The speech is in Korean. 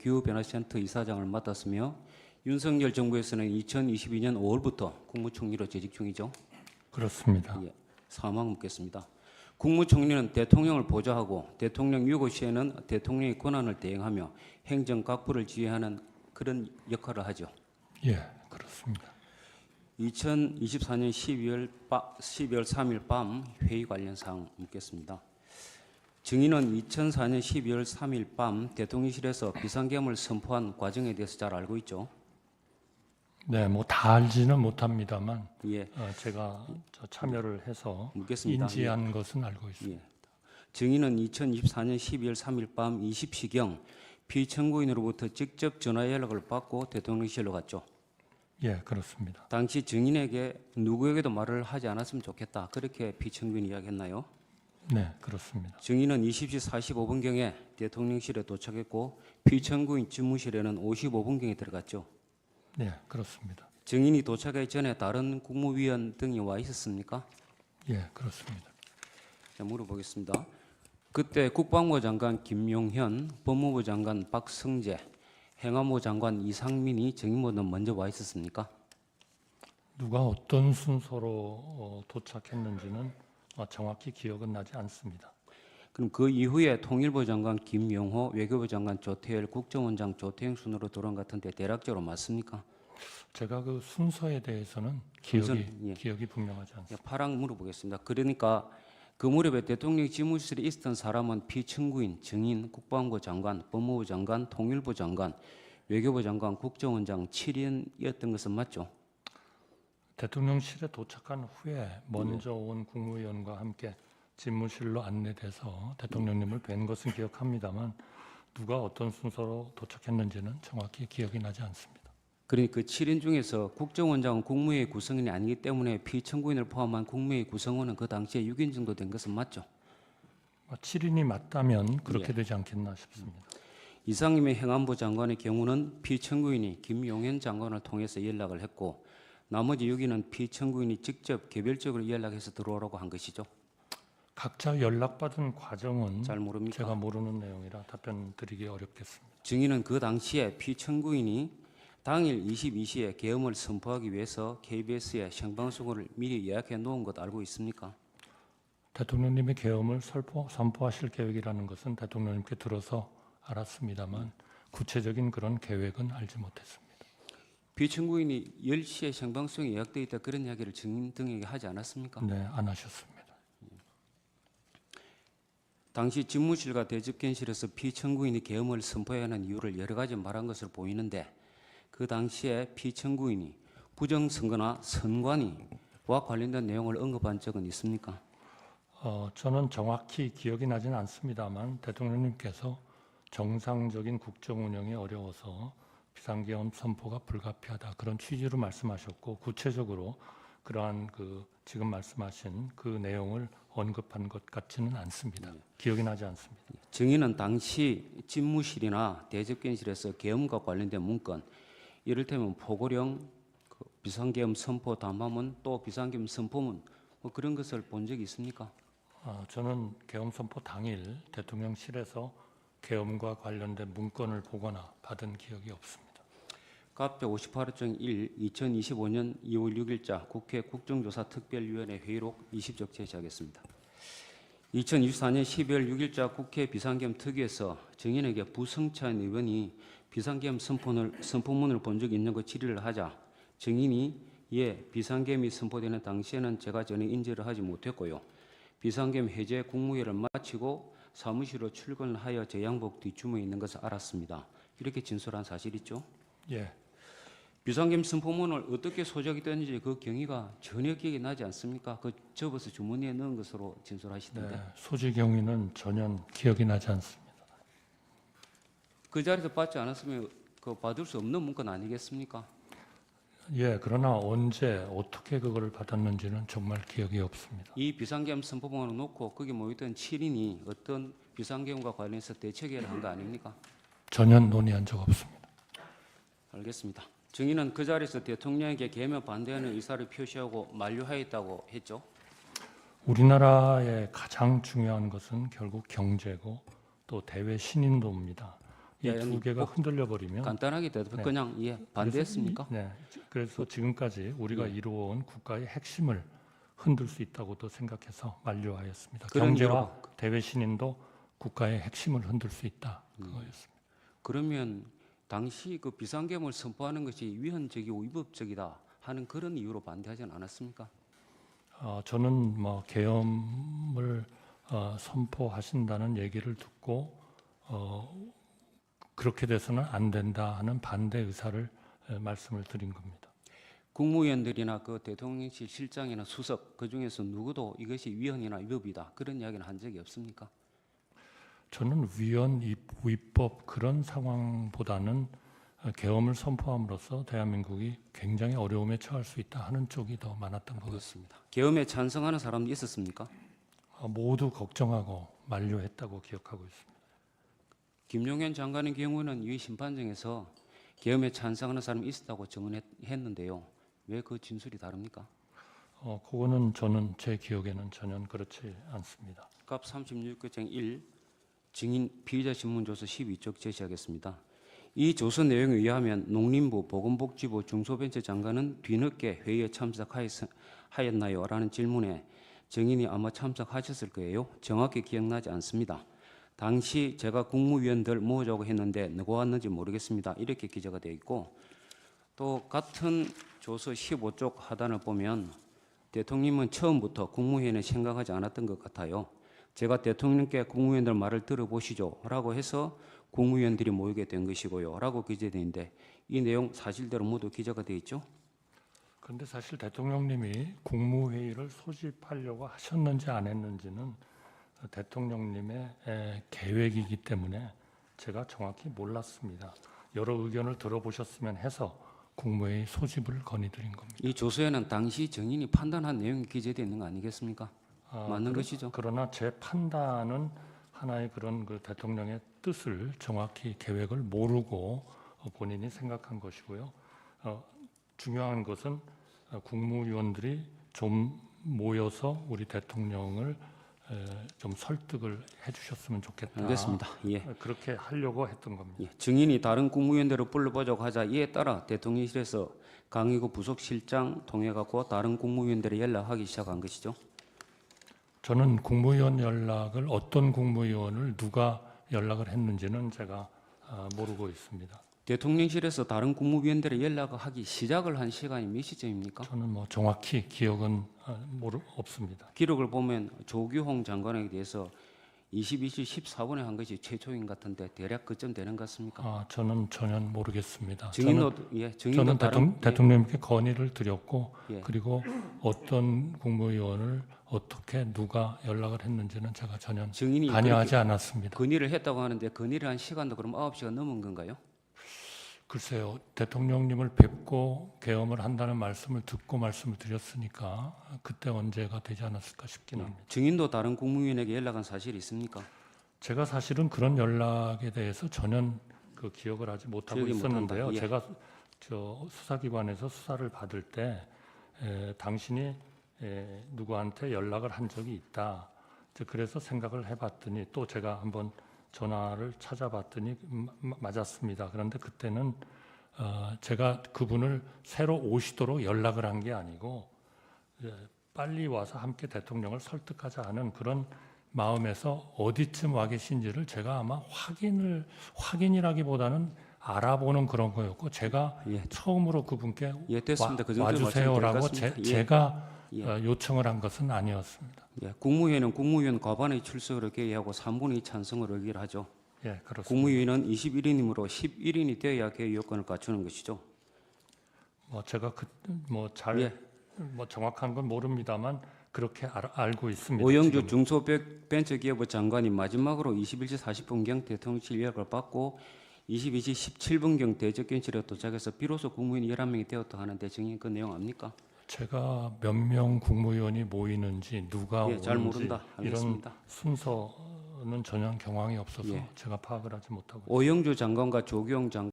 기후변화센터 이사장을 맡았으며 윤석열 정부에서는 2022년 5월부터 국무총리로 재직 중이죠. 그렇습니다. 예, 사망 묻겠습니다. 국무총리는 대통령을 보좌하고 대통령 유고 시에는 대통령의 권한을 대행하며 행정 각부를 지휘하는 그런 역할을 하죠. 예, 그렇습니다. 2024년 12월 3일 밤 회의 관련 사항 묻겠습니다. 증인은 2004년 12월 3일 밤 대통령실에서 비상계엄을 선포한 과정에 대해서 잘 알고 있죠? 네, 뭐 다 알지는 못합니다만 예, 제가 참여를 해서 묻겠습니다. 인지한 것은 알고 있습니다. 예. 증인은 2024년 12월 3일 밤 20시경 피청구인으로부터 직접 전화 연락을 받고 대통령실로 갔죠. 예, 그렇습니다. 당시 증인에게 누구에게도 말을 하지 않았으면 좋겠다. 그렇게 피청구인이 이야기했나요? 네, 그렇습니다. 증인은 20시 45분경에 대통령실에 도착했고 피청구인 집무실에는 55분경에 들어갔죠. 네, 그렇습니다. 증인이 도착하기 전에 다른 국무위원 등이 와 있었습니까? 예, 그렇습니다. 자, 물어보겠습니다. 그때 국방부 장관 김용현, 법무부 장관 박성재, 행안부 장관 이상민이 증인보다 먼저 와 있었습니까? 누가 어떤 순서로 도착했는지는 정확히 기억은 나지 않습니다. 그럼 그 이후에 통일부 장관 김용호, 외교부 장관 조태열, 국정원장 조태영 순으로 돌아온 것 같은데 대략적으로 맞습니까? 제가 그 순서에 대해서는 예. 기억이 분명하지 않습니다. 파랑 물어보겠습니다. 그러니까 그 무렵에 대통령 집무실에 있었던 사람은 피청구인, 증인, 국방부 장관, 법무부 장관, 통일부 장관, 외교부 장관, 국정원장 7인이었던 것은 맞죠? 대통령실에 도착한 후에 먼저 온 국무위원과 함께 집무실로 안내돼서 대통령님을 뵌 것은 기억합니다만 누가 어떤 순서로 도착했는지는 정확히 기억이 나지 않습니다. 그러니까 그 7인 중에서 국정원장은 국무회의 구성원이 아니기 때문에 피청구인을 포함한 국무회의 구성원은 그 당시에 6인 정도 된 것은 맞죠? 7인이 맞다면 그렇게 되지 않겠나 싶습니다. 이상임의 행안부 장관의 경우는 피청구인이 김용현 장관을 통해서 연락을 했고 나머지 6인은 피청구인이 직접 개별적으로 연락해서 들어오라고 한 것이죠. 각자 연락받은 과정은 잘 모릅니까? 제가 모르는 내용이라 답변 드리기 어렵겠습니다. 증인은 그 당시에 피청구인이 당일 22시에 계엄을 선포하기 위해서 KBS에 생방송을 미리 예약해 놓은 것 알고 있습니까? 대통령님이 계엄을 선포하실 계획이라는 것은 대통령님께 들어서 알았습니다만 구체적인 그런 계획은 알지 못했습니다. 피청구인이 10시에 생방송이 예약되어 있다 그런 이야기를 증인 등에게 하지 않았습니까? 네, 안 하셨습니다. 당시 집무실과 대집견실에서 피청구인이 계엄을 선포해야 하는 이유를 여러 가지 말한 것으로 보이는데 그 당시에 피청구인이 부정선거나 선관위와 관련된 내용을 언급한 적은 있습니까? 저는 정확히 기억이 나지는 않습니다만 대통령님께서 정상적인 국정 운영이 어려워서 비상계엄 선포가 불가피하다 그런 취지로 말씀하셨고 구체적으로 그러한 지금 말씀하신 그 내용을 언급한 것 같지는 않습니다. 기억이 나지 않습니다. 증인은 당시 집무실이나 대접견실에서 계엄과 관련된 문건, 이를테면 포고령, 비상계엄 선포 담화문, 또 비상계엄 선포문 뭐 그런 것을 본 적이 있습니까? 저는 계엄 선포 당일 대통령실에서 계엄과 관련된 문건을 보거나 받은 기억이 없습니다. 카페 58호증 1 2025년 2월 6일자 국회 국정조사특별위원회 회의록 20적 제시하겠습니다. 2024년 12월 6일자 국회 비상계엄 특위에서 증인에게 부성찬 의원이 비상계엄 선포문을 본 적이 있는 거 질의를 하자 증인이 비상계엄이 선포되는 당시에는 제가 전혀 인지를 하지 못했고요. 비상계엄 해제 국무회의를 마치고 사무실로 출근을 하여 제 양복 뒷주머니에 있는 것을 알았습니다. 이렇게 진술한 사실 있죠? 예. 비상계엄 선포문을 어떻게 소작이 됐는지 그 경위가 전혀 기억이 나지 않습니까? 그 접어서 주머니에 넣은 것으로 진술하시던데. 네, 소지 경위는 전혀 기억이 나지 않습니다. 그 자리에서 받지 않았으면 그 받을 수 없는 문건 아니겠습니까? 예, 그러나 언제 어떻게 그거를 받았는지는 정말 기억이 없습니다. 이 비상계엄 선포문을 놓고 거기 모였던 7인이 어떤 비상계엄과 관련해서 대책회의를 한 거 아닙니까? 전혀 논의한 적 없습니다. 알겠습니다. 증인은 그 자리에서 대통령에게 계엄에 반대하는 의사를 표시하고 만류하였다고 했죠. 우리나라의 가장 중요한 것은 결국 경제고 또 대외 신인도입니다. 이 예, 두 개가 흔들려 버리면 간단하게 대답해 네. 그냥 반대했습니까? 그래서 지금까지 우리가 예. 이루어온 국가의 핵심을 흔들 수 있다고도 생각해서 만류하였습니다. 그런 경제와 대외 신인도 국가의 핵심을 흔들 수 있다. 그거였습니다. 그러면 당시 그 비상계엄을 선포하는 것이 위헌적이고 위법적이다 하는 그런 이유로 반대하지는 않았습니까? 저는 뭐 계엄을 선포하신다는 얘기를 듣고 그렇게 돼서는 안 된다 하는 반대 의사를 말씀을 드린 겁니다. 국무위원들이나 그 대통령실 실장이나 수석 그 중에서 누구도 이것이 위헌이나 위법이다 그런 이야기는 한 적이 없습니까? 저는 위헌, 위법 그런 상황보다는 계엄을 선포함으로써 대한민국이 굉장히 어려움에 처할 수 있다 하는 쪽이 더 많았던 것 같습니다. 계엄에 찬성하는 사람도 있었습니까? 모두 걱정하고 만류했다고 기억하고 있습니다. 김용현 장관의 경우는 이 심판정에서 계엄에 찬성하는 사람이 있었다고 증언했는데요. 왜 그 진술이 다릅니까? 그거는 저는 제 기억에는 전혀 그렇지 않습니다. 갑 36교정 1 증인 피의자 신문조서 12쪽 제시하겠습니다. 이 조서 내용에 의하면 농림부 보건복지부 중소벤처 장관은 뒤늦게 회의에 참석하였나요? 라는 질문에 증인이 아마 참석하셨을 거예요. 정확히 기억나지 않습니다. 당시 제가 국무위원들 모으자고 했는데 누가 왔는지 모르겠습니다. 이렇게 기재가 되어 있고 또 같은 조서 15쪽 하단을 보면 대통령은 처음부터 국무회의는 생각하지 않았던 것 같아요. 제가 대통령께 국무위원들 말을 들어보시죠 라고 해서 국무위원들이 모이게 된 것이고요 라고 기재되어 있는데 이 내용 사실대로 모두 기재가 되어 있죠? 그런데 사실 대통령님이 국무회의를 소집하려고 하셨는지 안 했는지는 대통령님의 계획이기 때문에 제가 정확히 몰랐습니다. 여러 의견을 들어보셨으면 해서 국무회의 소집을 건의드린 겁니다. 이 조서에는 당시 증인이 판단한 내용이 기재되어 있는 거 아니겠습니까? 맞는 것이죠. 그러나 제 판단은 하나의 그런 그 대통령의 뜻을 정확히 계획을 모르고 본인이 생각한 것이고요. 중요한 것은 국무위원들이 좀 모여서 우리 대통령을 좀 설득을 해주셨으면 좋겠다. 알겠습니다. 예. 그렇게 하려고 했던 겁니다. 예. 증인이 다른 국무위원들을 불러보자고 하자 이에 따라 대통령실에서 강의구 부속실장 통해 갖고 다른 국무위원들에 연락하기 시작한 것이죠. 저는 국무위원 연락을 어떤 국무위원을 누가 연락을 했는지는 제가 모르고 있습니다. 대통령실에서 다른 국무위원들에 연락하기 시작을 한 시간이 몇 시쯤입니까? 저는 뭐 정확히 기억은 없습니다. 기록을 보면 조규홍 장관에 대해서 22시 14분에 한 것이 최초인 것 같은데 대략 그쯤 되는 것 같습니까? 저는 전혀 모르겠습니다. 증인도 저는 다른 대통령님께 건의를 드렸고 예. 그리고 어떤 국무위원을 어떻게 누가 연락을 했는지는 제가 전혀 증인이 관여하지 않았습니다. 건의를 했다고 하는데 건의를 한 시간도 그럼 9시가 넘은 건가요? 글쎄요, 대통령님을 뵙고 계엄을 한다는 말씀을 듣고 말씀을 드렸으니까 그때 언제가 되지 않았을까 싶기는 합니다. 증인도 다른 국무위원에게 연락한 사실이 있습니까? 제가 사실은 그런 연락에 대해서 전혀 그 기억을 하지 못하고 기억이 있었는데요. 못한다. 예. 제가 수사기관에서 수사를 받을 때 당신이 누구한테 연락을 한 적이 있다. 그래서 생각을 해봤더니 또 제가 한번 전화를 찾아봤더니 맞았습니다. 그런데 그때는 제가 그분을 새로 오시도록 연락을 한 게 아니고 빨리 와서 함께 대통령을 설득하자 하는 그런 마음에서 어디쯤 와 계신지를 제가 아마 확인이라기보다는 알아보는 그런 거였고 제가 예. 처음으로 그분께 됐습니다. 그 정도 와주세요라고 말씀드릴 것 같습니다. 제가 예. 요청을 한 것은 아니었습니다. 예, 국무위원은 국무위원 과반의 출석을 계획하고 3분의 2 찬성을 의결하죠. 예, 그렇습니다. 국무위원은 21인이므로 11인이 되어야 개의 요건을 갖추는 것이죠. 제가 예. 정확한 건 모릅니다만 그렇게 알고 있습니다. 오영주 지금. 중소벤처기업부 장관이 마지막으로 21시 40분경 대통령실 연락을 받고 22시 17분경 대접견실에 도착해서 비로소 국무위원이 11명이 되었다 하는데 증인 그 내용 압니까? 제가 몇 명 국무위원이 모이는지 누가 오는지 잘 모른다. 이런 알겠습니다. 순서는 전혀 경황이 없어서 예. 제가 파악을 하지 못하고 오영주 장관과 조규영 장관